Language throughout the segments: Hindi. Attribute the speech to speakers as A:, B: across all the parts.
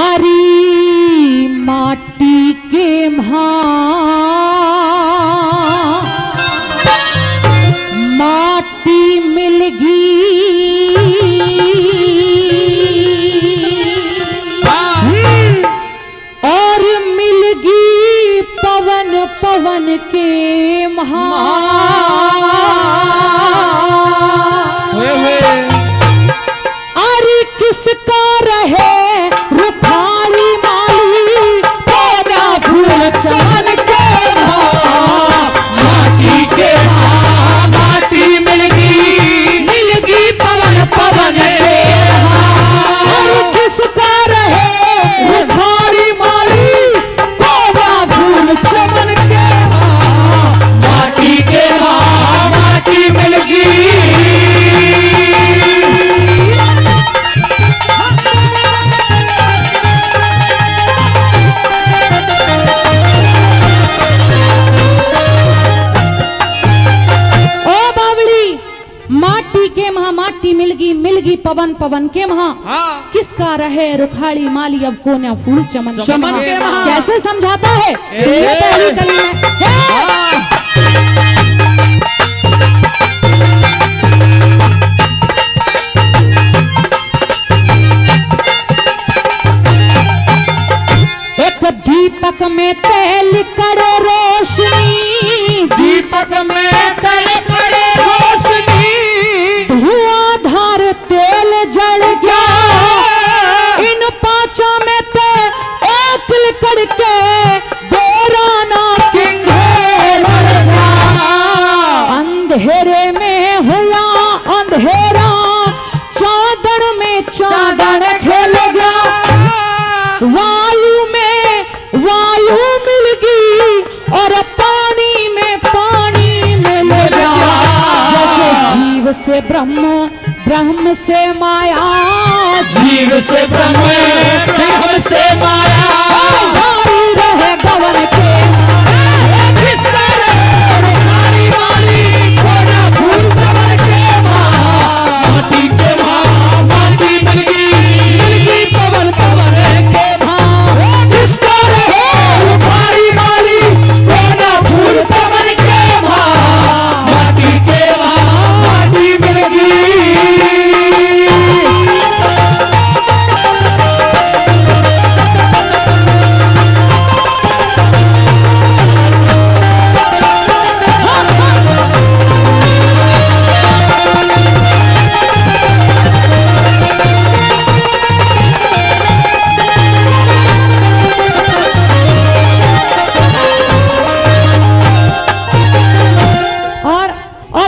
A: आरी माटी के माटी मिलगी और मिलगी पवन पवन के अरे किसका रहे रुखाड़ी माली पौधा फूल चमन के माटी के माटी मिलगी पवन पवन के अरे किसका रहे रुखाड़ी माली पौधा फूल चमन के माटी के माटी मिलगी। माटी मिलगी पवन पवन के महा किसका रहे रुखाड़ी माली अब कोना फूल चमन के महा कैसे समझाता है सुनिए पहली कली में एक दीपक में तेल करे रोशनी दीपक में तेल करे रोशनी धुआंधार तेल जल गया इन पांचों में तो एक लिकड़ के बोराना अंधेरे में हुआ अंधेरा चादर में चादर खेल गया वायु में वायु मिल गई और पानी में पानी मिल गया जैसे जीव से ब्रह्म ब्रह्म से माया जीव से ब्रह्म ब्रह्म से माया रहे गवन के किसका रहे रुखाड़ी माली कोना फूल चमन के माटी के माटी मिलगी पवन पवन के किसका रहे रुखाड़ी माली कोना फूल चमन के माटी के माटी मिलगी।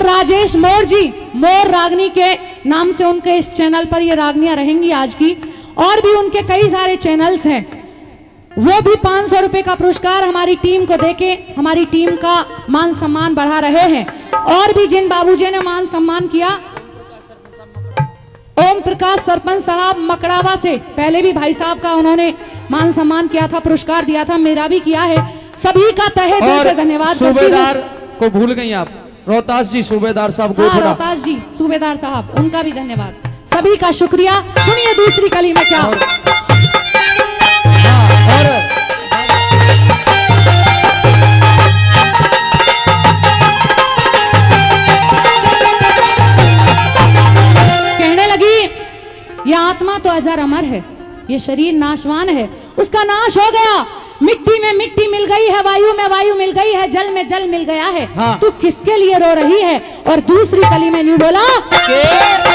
A: राजेश मोर जी मोर रागनी के नाम से उनके इस चैनल पर ये रागनियां रहेंगी आज की और भी उनके कई सारे चैनल्स हैं वो भी 500 रुपए का पुरस्कार हमारी टीम को देके हमारी टीम का मान सम्मान बढ़ा रहे हैं और भी जिन बाबूजी ने मान सम्मान किया ओम प्रकाश सरपंच साहब मकड़ावा से पहले भी भाई साहब का उन्होंने मान सम्मान किया था पुरस्कार दिया था मेरा भी किया है सभी का तहे दिल से धन्यवाद।
B: सूबेदार को भूल गई आप रोहतास जी सूबेदार साहब
A: रोहतास जी सूबेदार साहब उनका भी धन्यवाद सभी का शुक्रिया। सुनिए दूसरी कली में क्या कहने लगी यह आत्मा तो अजर अमर है ये शरीर नाशवान है उसका नाश हो गया मिट्टी में मिट्टी मिल गई है वायु में वायु मिल गई है जल में जल मिल गया है हाँ। तू किसके लिए रो रही है और दूसरी कली में नहीं बोला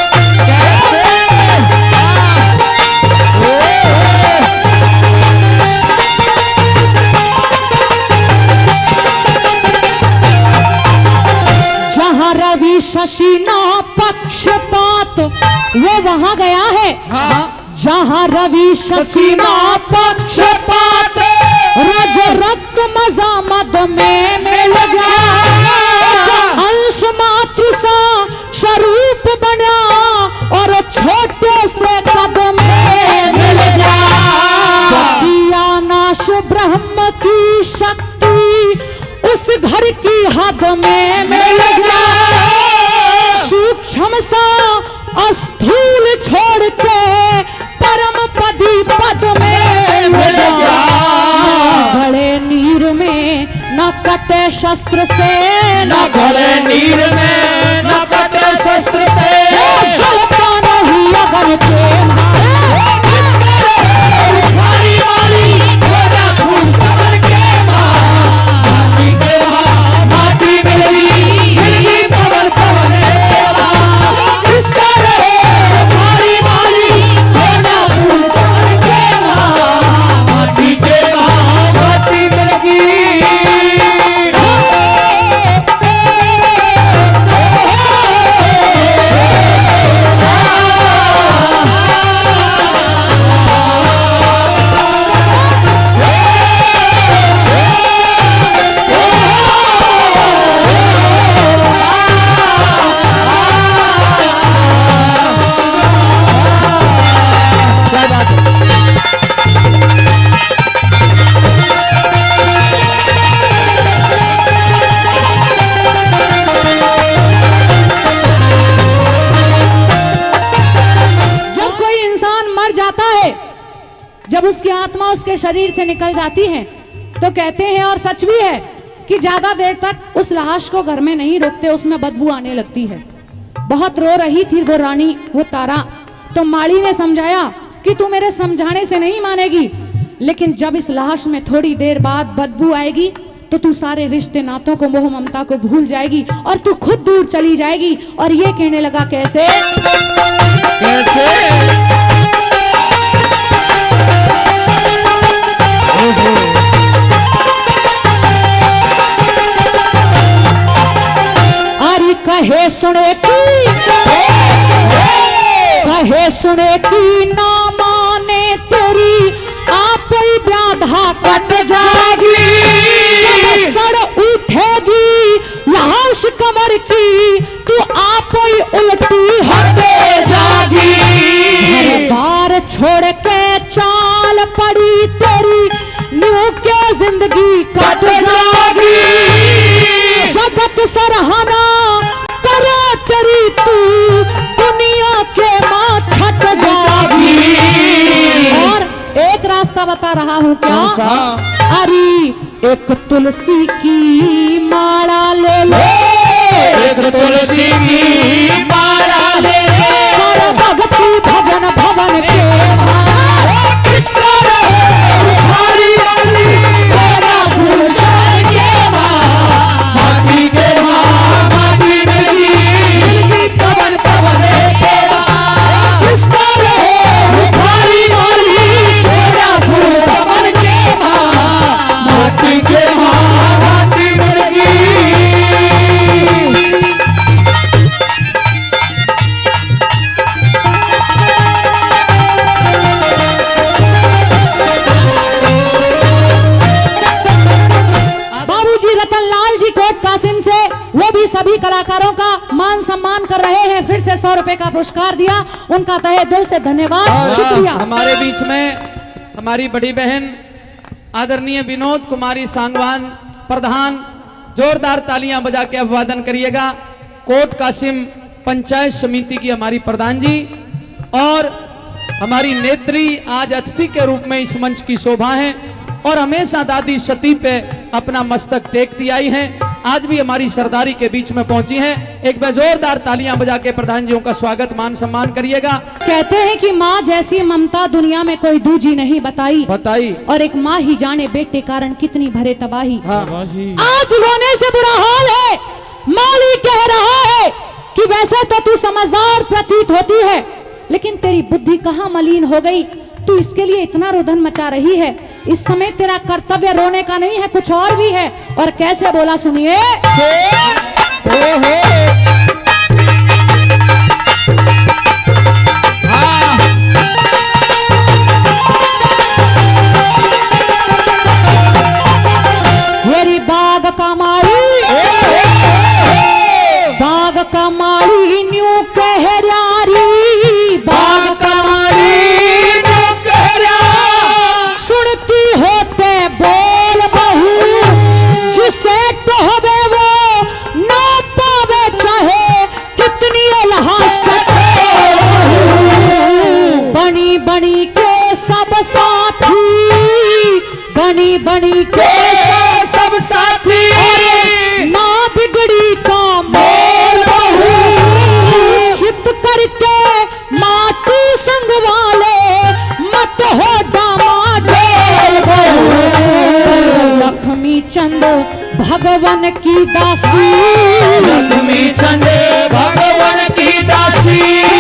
A: जहां रवि शशि ना पक्षपात वो वहां गया है हाँ। जहां रवि शशि ना पक्षपात रज रक्त मजा मद में मिल गया अंश मात्र सा स्वरूप बना और छोटे से कद में मिल गया नाश ब्रह्म की शक्ति उस घर की हद में मिल गया सूक्ष्म सा स्थूल छोड़ के परम पदी पद में शस्त्र से,
B: न गले नीर में न कटे शस्त्र से,
A: जलता नहीं अगन के मारे।
B: भारी वाली घोड़ा खून चमन के माटी के माटी मिली पवन पवन तेरा, किसका रहे भारी वाली घोड़ा खून चमन के माटी के माटी मिलगी।
A: जब उसकी आत्मा उसके शरीर से निकल जाती है तो कहते हैं, और सच भी है, कि ज्यादा देर तक उस लाश को घर में नहीं रोकते, उसमें बदबू आने लगती है। बहुत रो रही थी वो रानी, वो तारा। तो माली ने समझाया कि तू मेरे समझाने से नहीं मानेगी, लेकिन जब इस लाश में थोड़ी देर बाद बदबू आएगी तो तू सारे रिश्ते नातों को, मोह ममता को भूल जाएगी और तू खुद दूर चली जाएगी। और ये कहने लगा, कैसे अरे कहे सुने की ना माने तेरी आप ही व्याधा कट जाएगी। जब सड़ उठेगी लाश कमर की तू आप ही उल्टी हटे जागी। घर बार छोड़ के चाल पड़ी तेरी न्यू के जिंदगी कट जागी। जगत सराहना करे तेरी तू दुनिया के माँ छट जागी। और एक रास्ता बता रहा हूँ क्या, अरे एक तुलसी की माला ले ले,
B: एक तुलसी की माला ले ले,
A: कर भक्ति भजन भवन के
B: किसका रहे भारी वाली घोड़ा खून चमन के माटी के माटी मिलगी पवन पवन तेरा, किसका रहे भारी वाली घोड़ा खून चमन के माटी के माटी मिलगी।
A: कासिम से वो भी सभी कलाकारों का मान सम्मान कर रहे हैं। फिर से 100 रुपए का पुरस्कार दिया, उनका तहे दिल से धन्यवाद, शुक्रिया।
B: हमारे बीच में हमारी बड़ी बहन आदरणीय विनोद कुमारी सांगवान प्रधान, जोरदार तालियां बजा के अभिवादन करिएगा। कोट कासिम पंचायत समिति की हमारी प्रधान जी और हमारी नेत्री आज अतिथि के रूप में इस मंच की शोभा है और हमेशा दादी सती पे अपना मस्तक टेकती आई हैं। आज भी हमारी सरदारी के बीच में पहुंची हैं। एक बार जोरदार तालियां बजा के प्रधान जियों का स्वागत मान सम्मान करिएगा।
A: कहते हैं कि माँ जैसी ममता दुनिया में कोई दूजी नहीं बताई, और एक माँ ही जाने बेटे कारण कितनी भरे तबाही। आज रोने से बुरा हाल है, माली कह रहा है कि वैसे तो तू समझदार प्रतीत होती है, लेकिन तेरी बुद्धि कहाँ मलिन हो गई। तू इसके लिए इतना रुदन मचा रही है। इस समय तेरा कर्तव्य रोने का नहीं है, कुछ और भी है। और कैसे बोला सुनिए, मेरी बाग का मारी, बाग का मारी न्यू कहरारी, बाग का सुनती होते बोल बहू, जिसे कहवे वो ना पावे, चाहे कितनी अलहास करे। बनी बनी के सब साथी, बनी बनी के सब साथी, चंद भगवान की दासी,
B: लक्ष्मी चंद भगवान की दासी।